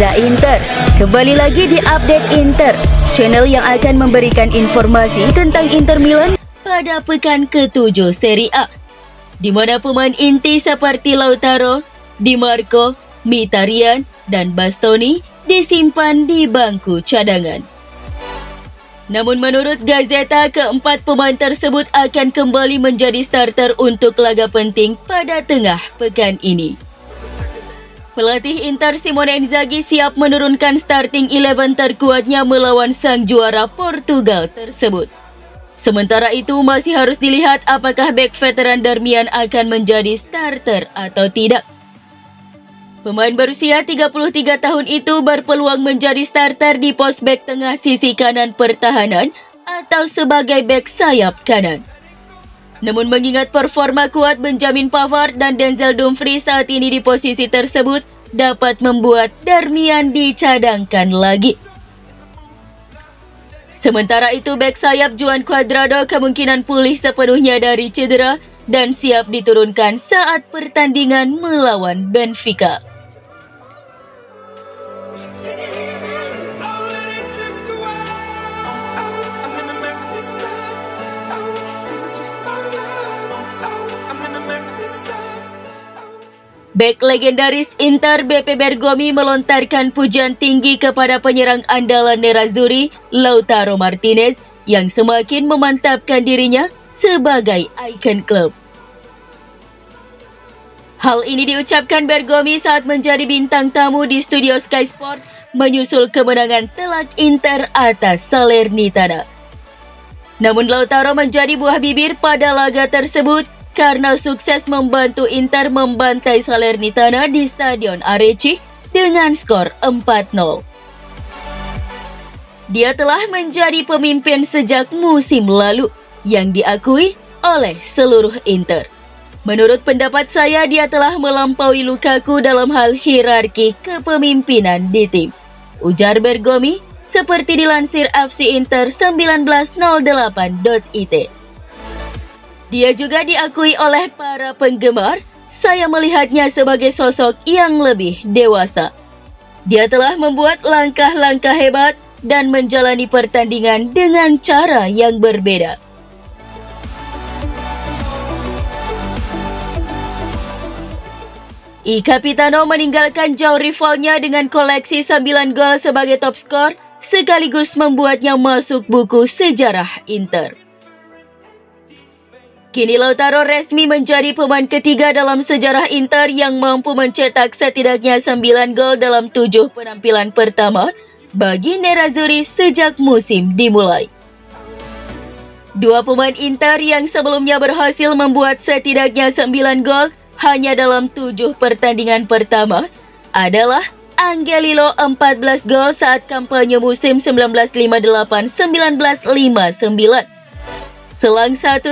Liga Inter. Kembali lagi di Update Inter, channel yang akan memberikan informasi tentang Inter Milan pada pekan ke-7 Serie A, di mana pemain inti seperti Lautaro, Di Marco, Mkhitaryan, dan Bastoni disimpan di bangku cadangan. Namun menurut Gazeta, keempat pemain tersebut akan kembali menjadi starter untuk laga penting pada tengah pekan ini. Pelatih Inter Simone Inzaghi siap menurunkan starting 11 terkuatnya melawan sang juara Portugal tersebut. Sementara itu masih harus dilihat apakah bek veteran Darmian akan menjadi starter atau tidak. Pemain berusia 33 tahun itu berpeluang menjadi starter di pos bek tengah sisi kanan pertahanan atau sebagai bek sayap kanan. Namun mengingat performa kuat Benjamin Pavard dan Denzel Dumfries saat ini di posisi tersebut dapat membuat Darmian dicadangkan lagi. Sementara itu bek sayap Juan Cuadrado kemungkinan pulih sepenuhnya dari cedera dan siap diturunkan saat pertandingan melawan Benfica. Bek legendaris Inter BP Bergomi melontarkan pujian tinggi kepada penyerang andalan Nerazzurri, Lautaro Martinez, yang semakin memantapkan dirinya sebagai ikon klub. Hal ini diucapkan Bergomi saat menjadi bintang tamu di studio Sky Sport menyusul kemenangan telak Inter atas Salernitana. Namun Lautaro menjadi buah bibir pada laga tersebut karena sukses membantu Inter membantai Salernitana di Stadion Arechi dengan skor 4-0. Dia telah menjadi pemimpin sejak musim lalu yang diakui oleh seluruh Inter. Menurut pendapat saya, dia telah melampaui Lukaku dalam hal hierarki kepemimpinan di tim, ujar Bergomi seperti dilansir FC Inter 1908.it. Dia juga diakui oleh para penggemar, saya melihatnya sebagai sosok yang lebih dewasa. Dia telah membuat langkah-langkah hebat dan menjalani pertandingan dengan cara yang berbeda. I Capitano meninggalkan jauh rivalnya dengan koleksi 9 gol sebagai top skor, sekaligus membuatnya masuk buku sejarah Inter. Kini Lautaro resmi menjadi pemain ketiga dalam sejarah Inter yang mampu mencetak setidaknya 9 gol dalam 7 penampilan pertama bagi Nerazzurri sejak musim dimulai. Dua pemain Inter yang sebelumnya berhasil membuat setidaknya 9 gol hanya dalam 7 pertandingan pertama adalah Angelillo 14 gol saat kampanye musim 1958-1959. Selang 1,5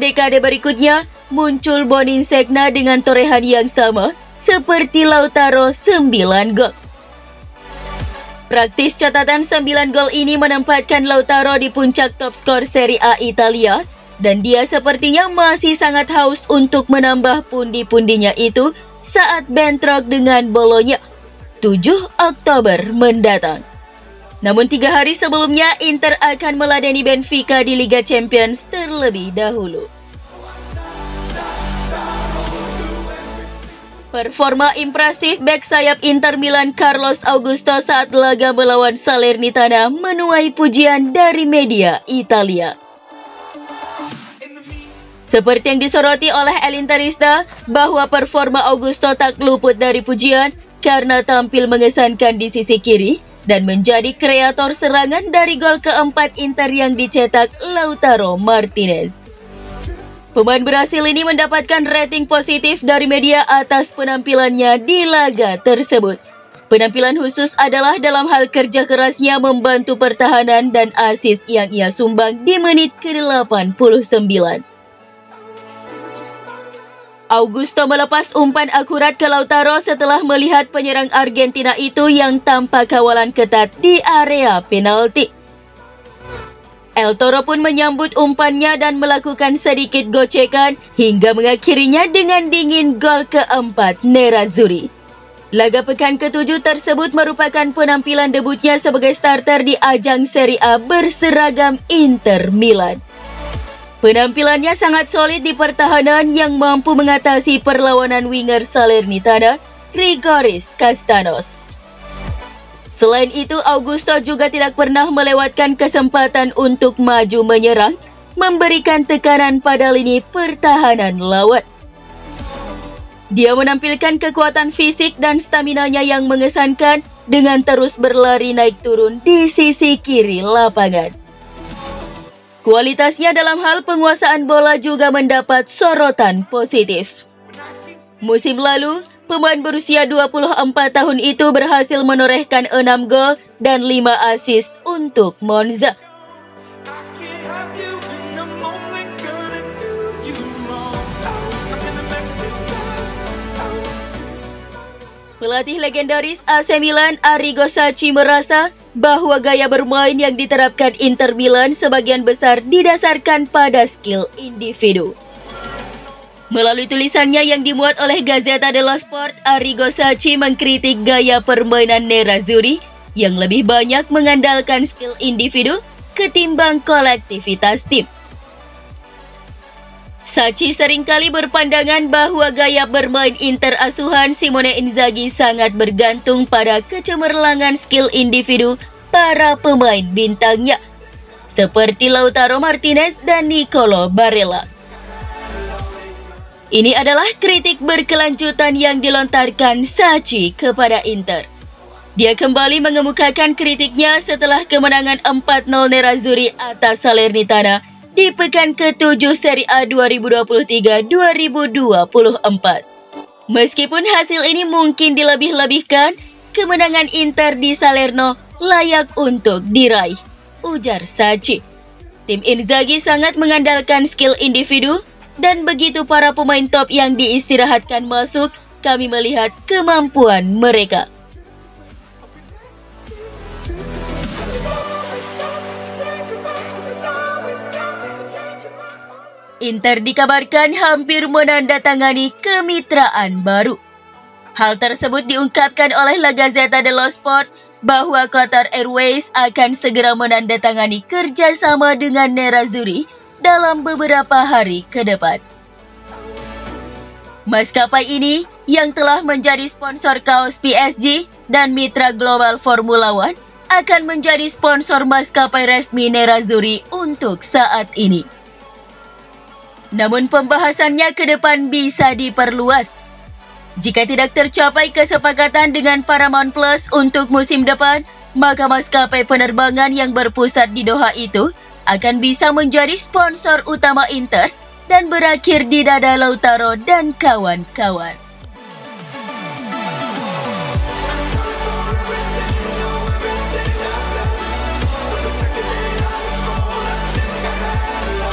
dekade berikutnya, muncul Bonin Segna dengan torehan yang sama seperti Lautaro 9 gol. Praktis catatan 9 gol ini menempatkan Lautaro di puncak top skor Serie A Italia dan dia sepertinya masih sangat haus untuk menambah pundi-pundinya itu saat bentrok dengan Bologna 7 Oktober mendatang. Namun 3 hari sebelumnya, Inter akan meladeni Benfica di Liga Champions terlebih dahulu. Performa impresif bek sayap Inter Milan Carlos Augusto saat laga melawan Salernitana menuai pujian dari media Italia. Seperti yang disoroti oleh El Interista, bahwa performa Augusto tak luput dari pujian karena tampil mengesankan di sisi kiri dan menjadi kreator serangan dari gol keempat Inter yang dicetak Lautaro Martinez. Pemain Brasil ini mendapatkan rating positif dari media atas penampilannya di laga tersebut. Penampilan khusus adalah dalam hal kerja kerasnya membantu pertahanan dan assist yang ia sumbang di menit ke-89. Augusto melepas umpan akurat ke Lautaro setelah melihat penyerang Argentina itu yang tanpa kawalan ketat di area penalti. El Toro pun menyambut umpannya dan melakukan sedikit gocekan hingga mengakhirinya dengan dingin gol keempat Nerazzurri. Laga pekan ke-7 tersebut merupakan penampilan debutnya sebagai starter di ajang Serie A berseragam Inter Milan. Penampilannya sangat solid di pertahanan yang mampu mengatasi perlawanan winger Salernitana, Grigoris Kastanos. Selain itu, Augusto juga tidak pernah melewatkan kesempatan untuk maju menyerang, memberikan tekanan pada lini pertahanan lawan. Dia menampilkan kekuatan fisik dan staminanya yang mengesankan dengan terus berlari naik turun di sisi kiri lapangan. Kualitasnya dalam hal penguasaan bola juga mendapat sorotan positif. Musim lalu, pemain berusia 24 tahun itu berhasil menorehkan 6 gol dan 5 assist untuk Monza. Pelatih legendaris AC Milan Arrigo Sacchi merasa bahwa gaya bermain yang diterapkan Inter Milan sebagian besar didasarkan pada skill individu. Melalui tulisannya yang dimuat oleh Gazzetta dello Sport, Arrigo Sacchi mengkritik gaya permainan Nerazzurri yang lebih banyak mengandalkan skill individu ketimbang kolektivitas tim. Sacchi seringkali berpandangan bahwa gaya bermain Inter asuhan Simone Inzaghi sangat bergantung pada kecemerlangan skill individu para pemain bintangnya, seperti Lautaro Martinez dan Nicolo Barella. Ini adalah kritik berkelanjutan yang dilontarkan Sacchi kepada Inter. Dia kembali mengemukakan kritiknya setelah kemenangan 4-0 Nerazzurri atas Salernitana di pekan ke-7 Serie A 2023-2024. Meskipun hasil ini mungkin dilebih-lebihkan, kemenangan Inter di Salerno layak untuk diraih, ujar Sacchi. Tim Inzaghi sangat mengandalkan skill individu, dan begitu para pemain top yang diistirahatkan masuk, kami melihat kemampuan mereka. Inter dikabarkan hampir menandatangani kemitraan baru. Hal tersebut diungkapkan oleh La Gazzetta dello Sport bahwa Qatar Airways akan segera menandatangani kerjasama dengan Nerazzurri dalam beberapa hari ke depan. Maskapai ini yang telah menjadi sponsor kaos PSG dan mitra global Formula One akan menjadi sponsor maskapai resmi Nerazzurri untuk saat ini. Namun pembahasannya ke depan bisa diperluas. Jika tidak tercapai kesepakatan dengan Paramount Plus untuk musim depan, maka maskapai penerbangan yang berpusat di Doha itu akan bisa menjadi sponsor utama Inter dan berakhir di dada Lautaro dan kawan-kawan.